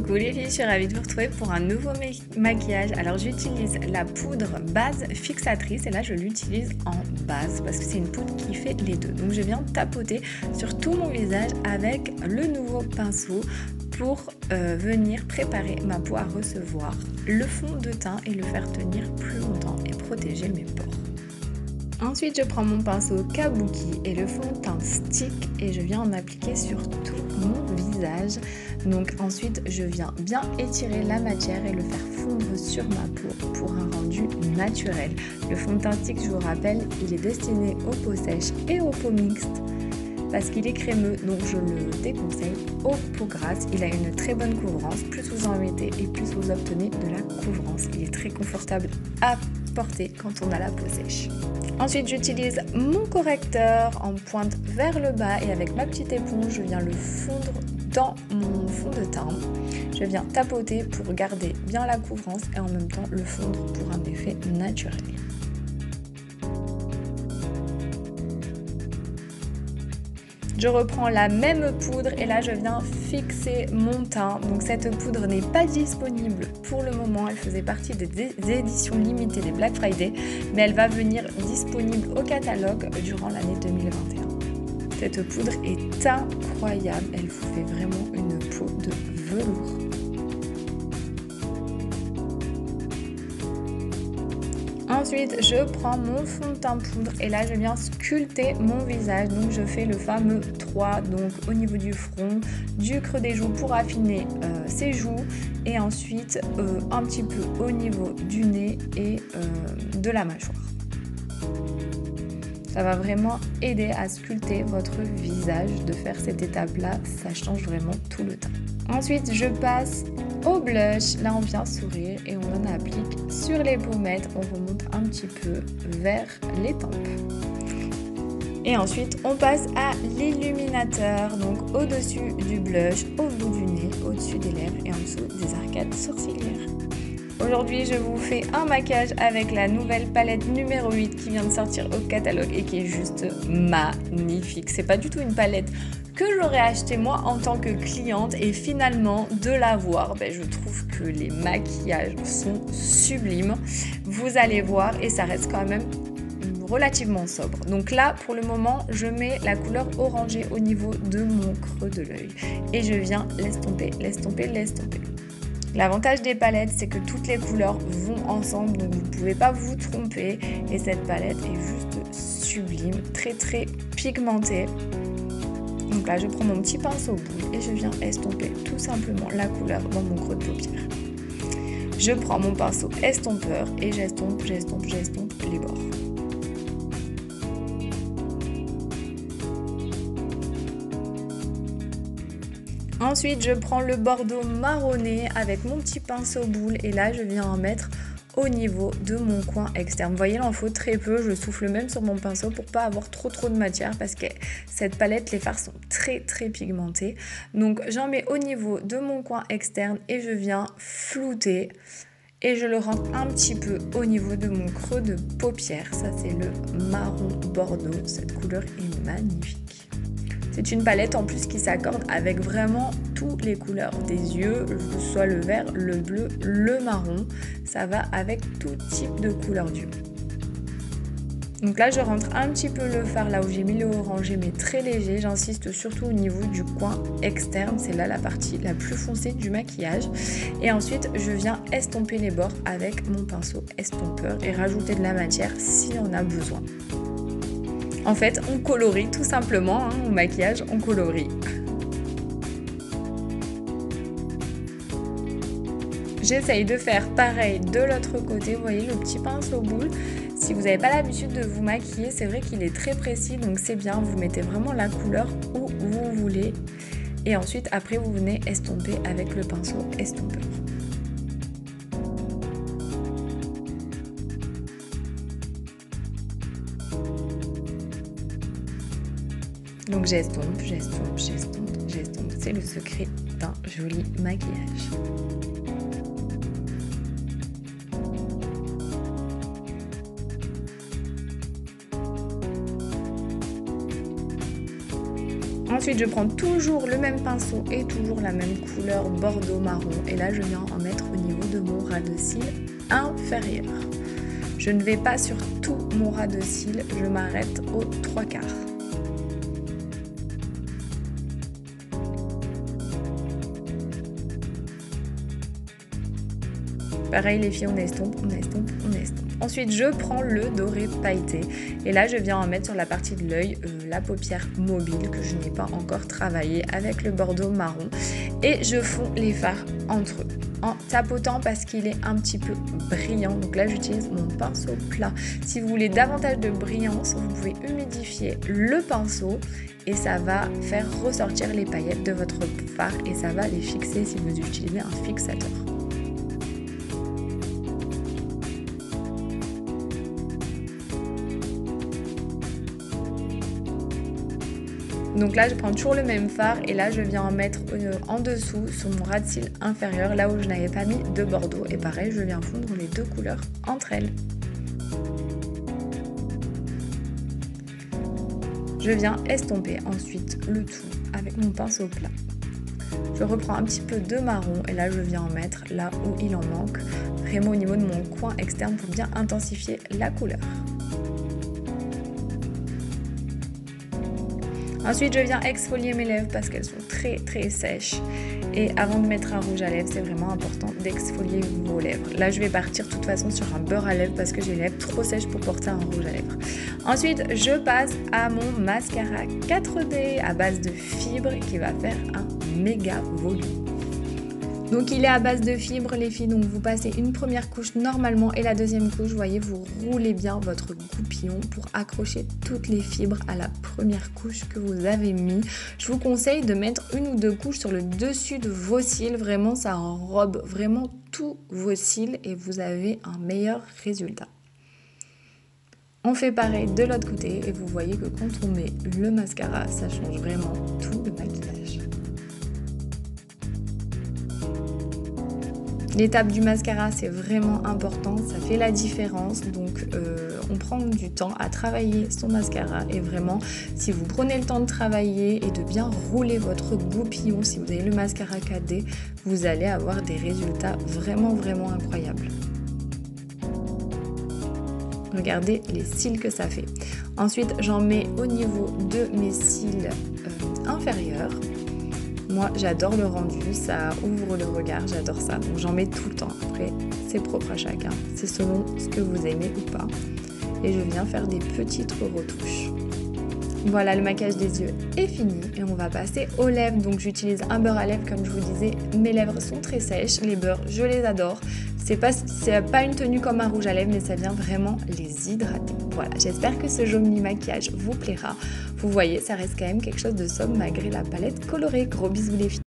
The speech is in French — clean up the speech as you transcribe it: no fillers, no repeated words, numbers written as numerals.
Coucou les filles, je suis ravie de vous retrouver pour un nouveau maquillage. Alors j'utilise la poudre base fixatrice et là je l'utilise en base parce que c'est une poudre qui fait les deux. Donc je viens tapoter sur tout mon visage avec le nouveau pinceau pour venir préparer ma peau à recevoir le fond de teint et le faire tenir plus longtemps et protéger mes pores. Ensuite, je prends mon pinceau Kabuki et le fond de teint stick et je viens en appliquer sur tout mon visage. Donc ensuite, je viens bien étirer la matière et le faire fondre sur ma peau pour un rendu naturel. Le fond de teint stick, je vous rappelle, il est destiné aux peaux sèches et aux peaux mixtes parce qu'il est crémeux, donc je le déconseille aux peaux grasses. Il a une très bonne couvrance, plus vous en mettez et plus vous obtenez de la couvrance. Il est très confortable à porter quand on a la peau sèche. Ensuite, j'utilise mon correcteur en pointe vers le bas et avec ma petite éponge, je viens le fondre dans mon fond de teint. Je viens tapoter pour garder bien la couvrance et en même temps le fondre pour un effet naturel. Je reprends la même poudre et là je viens fixer mon teint. Donc cette poudre n'est pas disponible pour le moment, elle faisait partie des éditions limitées des Black Friday, mais elle va venir disponible au catalogue durant l'année 2021. Cette poudre est incroyable, elle vous fait vraiment une peau de velours. Ensuite, je prends mon fond de teint poudre et là, je viens sculpter mon visage. Donc, je fais le fameux 3, donc au niveau du front, du creux des joues pour affiner ses joues et ensuite un petit peu au niveau du nez et de la mâchoire. Ça va vraiment aider à sculpter votre visage. De faire cette étape-là, ça change vraiment tout le teint. Ensuite, je passe au blush. Là, on vient sourire et on en applique sur les pommettes. On remonte un petit peu vers les tempes. Et ensuite, on passe à l'illuminateur. Donc, au-dessus du blush, au bout du nez, au-dessus des lèvres et en dessous des arcades sourcilières. Aujourd'hui, je vous fais un maquillage avec la nouvelle palette numéro 8 qui vient de sortir au catalogue et qui est juste magnifique. C'est pas du tout une palette que j'aurais acheté moi en tant que cliente et finalement de la voir, je trouve que les maquillages sont sublimes. Vous allez voir et ça reste quand même relativement sobre. Donc là, pour le moment, je mets la couleur orangée au niveau de mon creux de l'œil et je viens l'estomper, l'estomper, l'estomper. L'avantage des palettes, c'est que toutes les couleurs vont ensemble, donc vous ne pouvez pas vous tromper. Et cette palette est juste sublime, très très pigmentée. Donc là, je prends mon petit pinceau boule et je viens estomper tout simplement la couleur dans mon creux de paupière. Je prends mon pinceau estompeur et j'estompe, j'estompe, j'estompe les bords. Ensuite, je prends le bordeaux marronné avec mon petit pinceau boule et là, je viens en mettre au niveau de mon coin externe. Vous voyez, il en faut très peu. Je souffle même sur mon pinceau pour pas avoir trop de matière parce que cette palette, les fards sont très très pigmentés. Donc, j'en mets au niveau de mon coin externe et je viens flouter. Et je le rentre un petit peu au niveau de mon creux de paupière. Ça, c'est le marron bordeaux. Cette couleur est magnifique. C'est une palette en plus qui s'accorde avec vraiment toutes les couleurs des yeux, que ce soit le vert, le bleu, le marron. Ça va avec tout type de couleur d'yeux. Donc là, je rentre un petit peu le fard là où j'ai mis le orangé, mais très léger. J'insiste surtout au niveau du coin externe. C'est là la partie la plus foncée du maquillage. Et ensuite, je viens estomper les bords avec mon pinceau estompeur et rajouter de la matière si on a besoin. En fait, on colorie tout simplement, au maquillage, on colorie. J'essaye de faire pareil de l'autre côté. Vous voyez le petit pinceau boule. Si vous n'avez pas l'habitude de vous maquiller, c'est vrai qu'il est très précis, donc c'est bien. Vous mettez vraiment la couleur où vous voulez. Et ensuite, après, vous venez estomper avec le pinceau estompeur. Donc j'estompe, j'estompe, j'estompe, j'estompe. C'est le secret d'un joli maquillage. Ensuite, je prends toujours le même pinceau et toujours la même couleur bordeaux marron. Et là, je viens en mettre au niveau de mon ras de cils inférieur. Je ne vais pas sur tout mon ras de cils, je m'arrête aux 3/4. Pareil les filles, on estompe, on estompe, on estompe. Ensuite, je prends le doré pailleté et là, je viens en mettre sur la partie de l'œil la paupière mobile que je n'ai pas encore travaillé avec le bordeaux marron et je fonds les fards entre eux en tapotant parce qu'il est un petit peu brillant. Donc là, j'utilise mon pinceau plat. Si vous voulez davantage de brillance, vous pouvez humidifier le pinceau et ça va faire ressortir les paillettes de votre fard et ça va les fixer si vous utilisez un fixateur. Donc là, je prends toujours le même fard et là, je viens en mettre en dessous sur mon ras de cils inférieur, là où je n'avais pas mis de bordeaux. Et pareil, je viens fondre les deux couleurs entre elles. Je viens estomper ensuite le tout avec mon pinceau plat. Je reprends un petit peu de marron et là, je viens en mettre là où il en manque, vraiment au niveau de mon coin externe pour bien intensifier la couleur. Ensuite, je viens exfolier mes lèvres parce qu'elles sont très très sèches. Et avant de mettre un rouge à lèvres, c'est vraiment important d'exfolier vos lèvres. Là, je vais partir de toute façon sur un beurre à lèvres parce que j'ai les lèvres trop sèches pour porter un rouge à lèvres. Ensuite, je passe à mon mascara 4D à base de fibres qui va faire un méga volume. Donc il est à base de fibres les filles, donc vous passez une première couche normalement et la deuxième couche, vous voyez, vous roulez bien votre goupillon pour accrocher toutes les fibres à la première couche que vous avez mis. Je vous conseille de mettre une ou deux couches sur le dessus de vos cils, vraiment ça enrobe vraiment tous vos cils et vous avez un meilleur résultat. On fait pareil de l'autre côté et vous voyez que quand on met le mascara, ça change vraiment tout le maquillage. L'étape du mascara, c'est vraiment important, ça fait la différence, donc on prend du temps à travailler son mascara et vraiment, si vous prenez le temps de travailler et de bien rouler votre goupillon, si vous avez le mascara 4D, vous allez avoir des résultats vraiment vraiment incroyables. Regardez les cils que ça fait. Ensuite, j'en mets au niveau de mes cils inférieurs. Moi, j'adore le rendu, ça ouvre le regard, j'adore ça. Donc j'en mets tout le temps. Après, c'est propre à chacun. C'est selon ce que vous aimez ou pas. Et je viens faire des petites retouches. Voilà, le maquillage des yeux est fini et on va passer aux lèvres. Donc j'utilise un beurre à lèvres comme je vous disais. Mes lèvres sont très sèches, les beurres, je les adore. C'est pas une tenue comme un rouge à lèvres, mais ça vient vraiment les hydrater. Voilà, j'espère que ce joli maquillage vous plaira. Vous voyez, ça reste quand même quelque chose de sobre malgré la palette colorée. Gros bisous les filles.